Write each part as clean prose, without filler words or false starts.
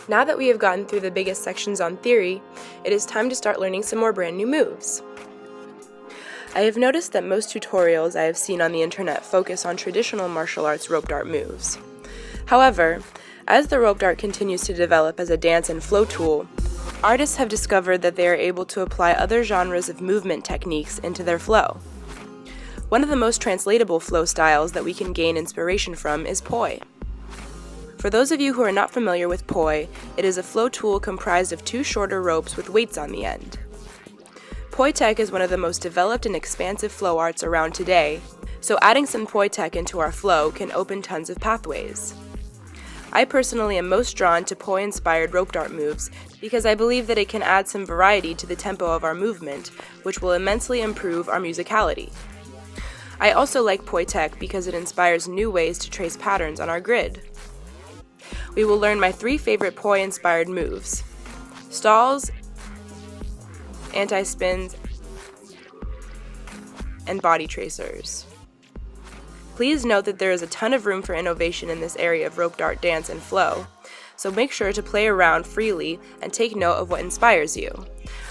Now that we have gotten through the biggest sections on theory, it is time to start learning some more brand new moves. I have noticed that most tutorials I have seen on the internet focus on traditional martial arts rope dart moves. However, as the rope dart continues to develop as a dance and flow tool, artists have discovered that they are able to apply other genres of movement techniques into their flow. One of the most translatable flow styles that we can gain inspiration from is poi. For those of you who are not familiar with poi, it is a flow tool comprised of two shorter ropes with weights on the end. Poi tech is one of the most developed and expansive flow arts around today, so adding some poi tech into our flow can open tons of pathways. I personally am most drawn to poi-inspired rope dart moves because I believe that it can add some variety to the tempo of our movement, which will immensely improve our musicality. I also like poi tech because it inspires new ways to trace patterns on our grid. We will learn my 3 favorite poi-inspired moves: stalls, anti-spins, and body tracers. Please note that there is a ton of room for innovation in this area of rope dart dance and flow, so make sure to play around freely and take note of what inspires you.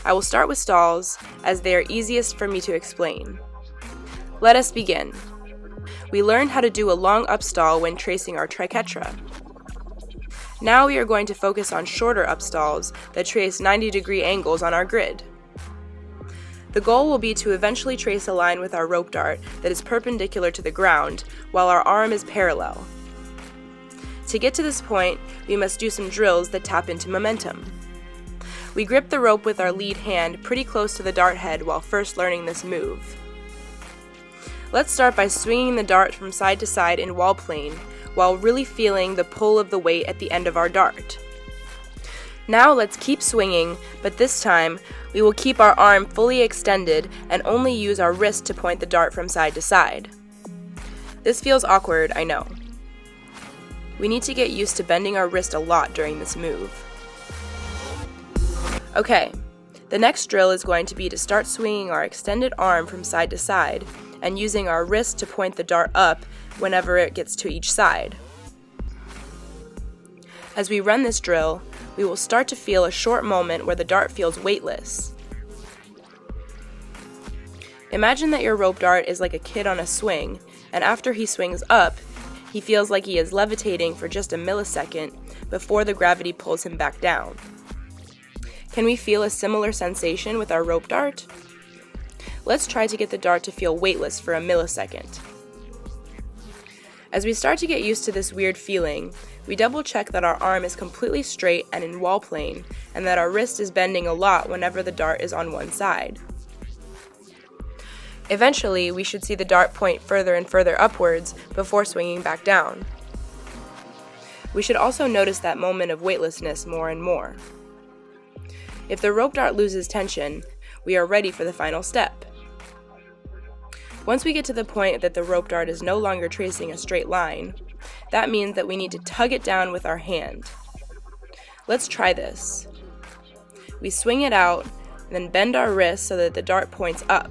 I will start with stalls, as they are easiest for me to explain. Let us begin. We learned how to do a long up stall when tracing our triquetra. Now we are going to focus on shorter up stalls that trace 90-degree angles on our grid. The goal will be to eventually trace a line with our rope dart that is perpendicular to the ground, while our arm is parallel. To get to this point, we must do some drills that tap into momentum. We grip the rope with our lead hand pretty close to the dart head while first learning this move. Let's start by swinging the dart from side to side in wall plane, while really feeling the pull of the weight at the end of our dart. Now let's keep swinging, but this time, we will keep our arm fully extended and only use our wrist to point the dart from side to side. This feels awkward, I know. We need to get used to bending our wrist a lot during this move. Okay, the next drill is going to be to start swinging our extended arm from side to side and using our wrist to point the dart up whenever it gets to each side. As we run this drill, we will start to feel a short moment where the dart feels weightless. Imagine that your rope dart is like a kid on a swing, and after he swings up, he feels like he is levitating for just a millisecond before the gravity pulls him back down. Can we feel a similar sensation with our rope dart? Let's try to get the dart to feel weightless for a millisecond. As we start to get used to this weird feeling, we double check that our arm is completely straight and in wall plane, and that our wrist is bending a lot whenever the dart is on one side. Eventually, we should see the dart point further and further upwards before swinging back down. We should also notice that moment of weightlessness more and more. If the rope dart loses tension, we are ready for the final step. Once we get to the point that the rope dart is no longer tracing a straight line, that means that we need to tug it down with our hand. Let's try this. We swing it out, and then bend our wrist so that the dart points up.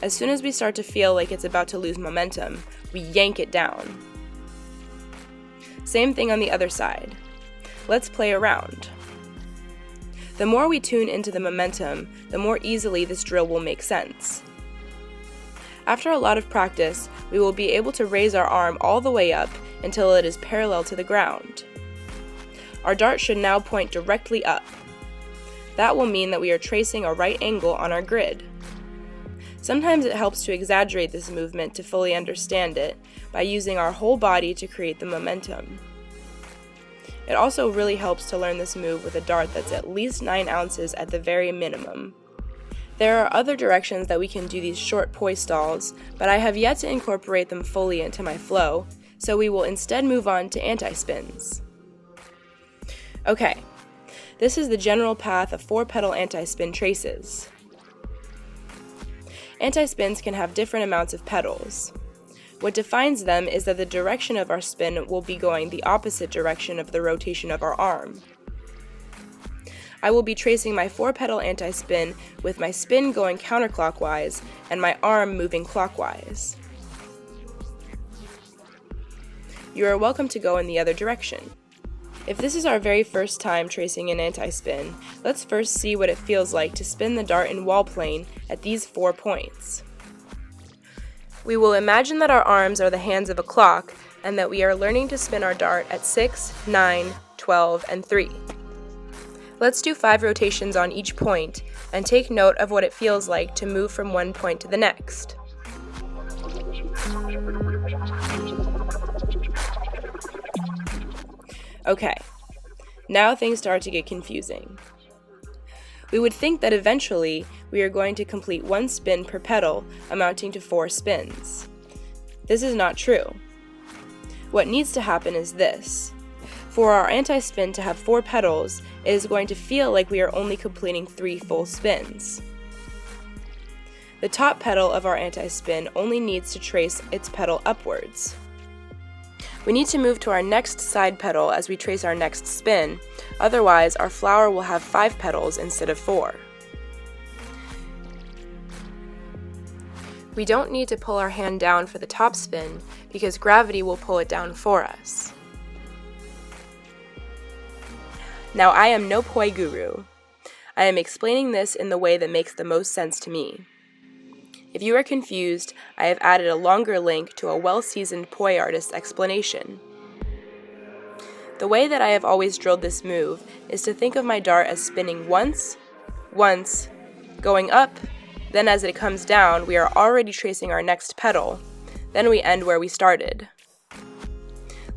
As soon as we start to feel like it's about to lose momentum, we yank it down. Same thing on the other side. Let's play around. The more we tune into the momentum, the more easily this drill will make sense. After a lot of practice, we will be able to raise our arm all the way up until it is parallel to the ground. Our dart should now point directly up. That will mean that we are tracing a right angle on our grid. Sometimes it helps to exaggerate this movement to fully understand it by using our whole body to create the momentum. It also really helps to learn this move with a dart that's at least 9 ounces at the very minimum. There are other directions that we can do these short poi stalls, but I have yet to incorporate them fully into my flow, so we will instead move on to anti-spins. Okay, this is the general path of 4-pedal anti-spin traces. Anti-spins can have different amounts of pedals. What defines them is that the direction of our spin will be going the opposite direction of the rotation of our arm. I will be tracing my 4-pedal anti-spin with my spin going counterclockwise and my arm moving clockwise. You are welcome to go in the other direction. If this is our very first time tracing an anti-spin, let's first see what it feels like to spin the dart in wall plane at these 4 points. We will imagine that our arms are the hands of a clock and that we are learning to spin our dart at 6, 9, 12, and 3. Let's do 5 rotations on each point and take note of what it feels like to move from one point to the next. Okay, now things start to get confusing. We would think that eventually we are going to complete 1 spin per pedal, amounting to 4 spins. This is not true. What needs to happen is this. For our anti-spin to have 4 pedals, it is going to feel like we are only completing 3 full spins. The top pedal of our anti-spin only needs to trace its pedal upwards. We need to move to our next side pedal as we trace our next spin, otherwise our flower will have 5 pedals instead of 4. We don't need to pull our hand down for the top spin because gravity will pull it down for us. Now I am no poi guru. I am explaining this in the way that makes the most sense to me. If you are confused, I have added a longer link to a well-seasoned poi artist's explanation. The way that I have always drilled this move is to think of my dart as spinning once, going up, then as it comes down, we are already tracing our next pedal, then we end where we started.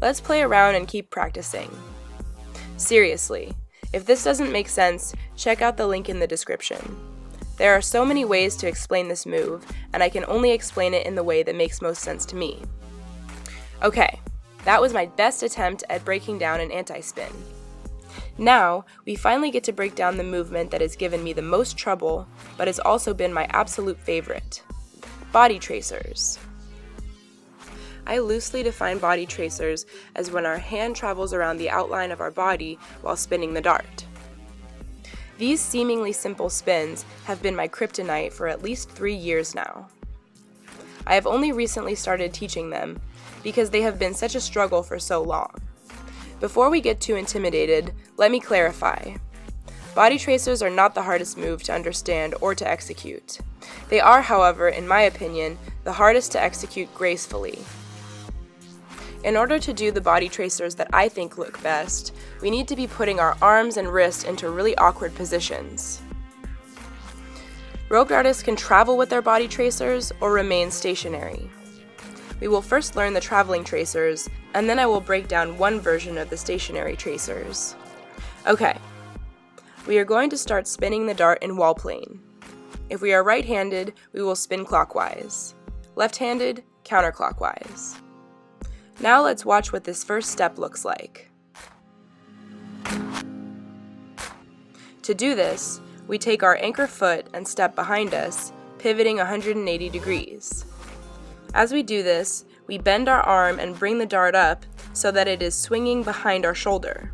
Let's play around and keep practicing. Seriously, if this doesn't make sense, check out the link in the description. There are so many ways to explain this move, and I can only explain it in the way that makes most sense to me. Okay, that was my best attempt at breaking down an anti-spin. Now, we finally get to break down the movement that has given me the most trouble, but has also been my absolute favorite: body tracers. I loosely define body tracers as when our hand travels around the outline of our body while spinning the dart. These seemingly simple spins have been my kryptonite for at least 3 years now. I have only recently started teaching them because they have been such a struggle for so long. Before we get too intimidated, let me clarify. Body tracers are not the hardest move to understand or to execute. They are, however, in my opinion, the hardest to execute gracefully. In order to do the body tracers that I think look best, we need to be putting our arms and wrists into really awkward positions. Roped artists can travel with their body tracers or remain stationary. We will first learn the traveling tracers, and then I will break down one version of the stationary tracers. Okay, we are going to start spinning the dart in wall plane. If we are right-handed, we will spin clockwise. Left-handed, counterclockwise. Now let's watch what this first step looks like. To do this, we take our anchor foot and step behind us, pivoting 180 degrees. As we do this, we bend our arm and bring the dart up so that it is swinging behind our shoulder.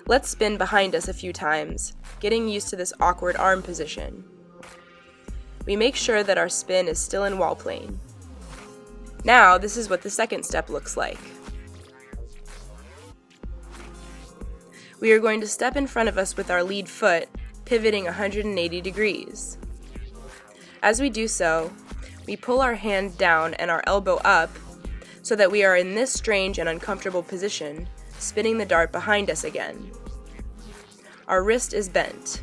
Let's spin behind us a few times, getting used to this awkward arm position. We make sure that our spin is still in wall plane. Now, this is what the second step looks like. We are going to step in front of us with our lead foot, pivoting 180 degrees. As we do so, we pull our hand down and our elbow up so that we are in this strange and uncomfortable position, spinning the dart behind us again. Our wrist is bent.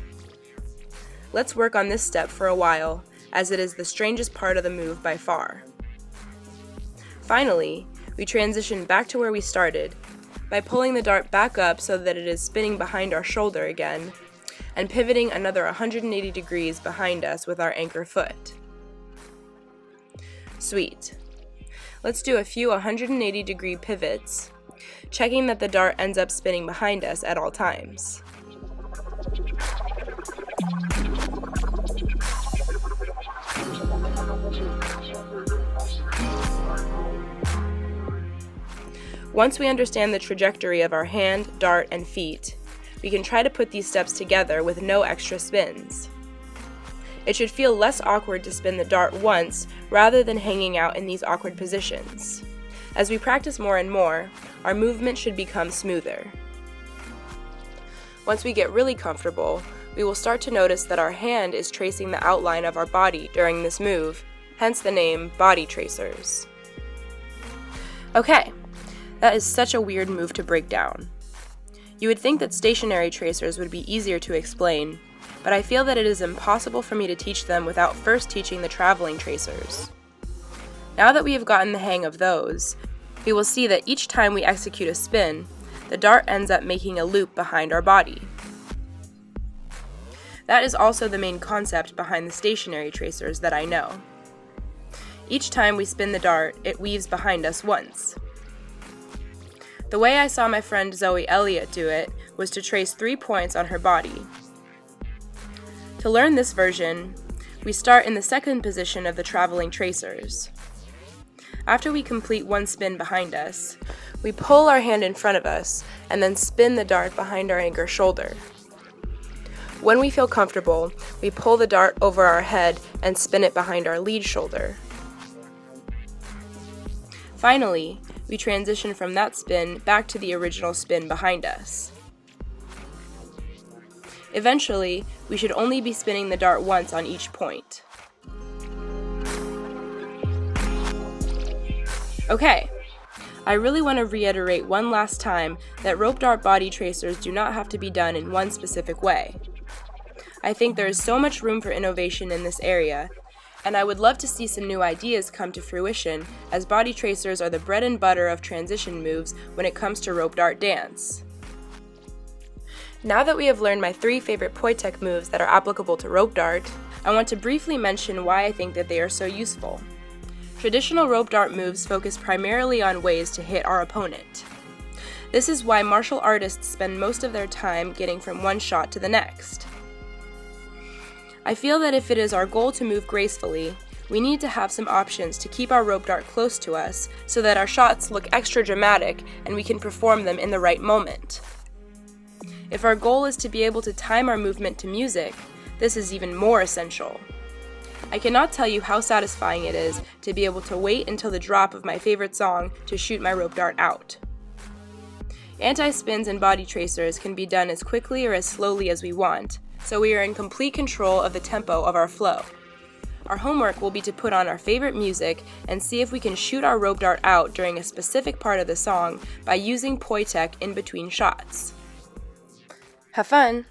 Let's work on this step for a while, as it is the strangest part of the move by far. Finally, we transition back to where we started by pulling the dart back up so that it is spinning behind our shoulder again, and pivoting another 180 degrees behind us with our anchor foot. Sweet. Let's do a few 180 degree pivots, checking that the dart ends up spinning behind us at all times. Once we understand the trajectory of our hand, dart, and feet, we can try to put these steps together with no extra spins. It should feel less awkward to spin the dart once rather than hanging out in these awkward positions. As we practice more and more, our movement should become smoother. Once we get really comfortable, we will start to notice that our hand is tracing the outline of our body during this move, hence the name body tracers. Okay, that is such a weird move to break down. You would think that stationary tracers would be easier to explain, but I feel that it is impossible for me to teach them without first teaching the traveling tracers. Now that we have gotten the hang of those, we will see that each time we execute a spin, the dart ends up making a loop behind our body. That is also the main concept behind the stationary tracers that I know. Each time we spin the dart, it weaves behind us once. The way I saw my friend Zoe Elliott do it was to trace 3 points on her body. To learn this version, we start in the second position of the traveling tracers. After we complete one spin behind us, we pull our hand in front of us and then spin the dart behind our anchor shoulder. When we feel comfortable, we pull the dart over our head and spin it behind our lead shoulder. Finally, we transition from that spin back to the original spin behind us. Eventually, we should only be spinning the dart once on each point. Okay, I really want to reiterate one last time that rope dart body tracers do not have to be done in one specific way. I think there is so much room for innovation in this area, and I would love to see some new ideas come to fruition, as body tracers are the bread and butter of transition moves when it comes to rope dart dance. Now that we have learned my 3 favorite Poitek moves that are applicable to rope dart, I want to briefly mention why I think that they are so useful. Traditional rope dart moves focus primarily on ways to hit our opponent. This is why martial artists spend most of their time getting from one shot to the next. I feel that if it is our goal to move gracefully, we need to have some options to keep our rope dart close to us so that our shots look extra dramatic and we can perform them in the right moment. If our goal is to be able to time our movement to music, this is even more essential. I cannot tell you how satisfying it is to be able to wait until the drop of my favorite song to shoot my rope dart out. Anti-spins and body tracers can be done as quickly or as slowly as we want, so we are in complete control of the tempo of our flow. Our homework will be to put on our favorite music and see if we can shoot our rope dart out during a specific part of the song by using Poitek in between shots. Have fun!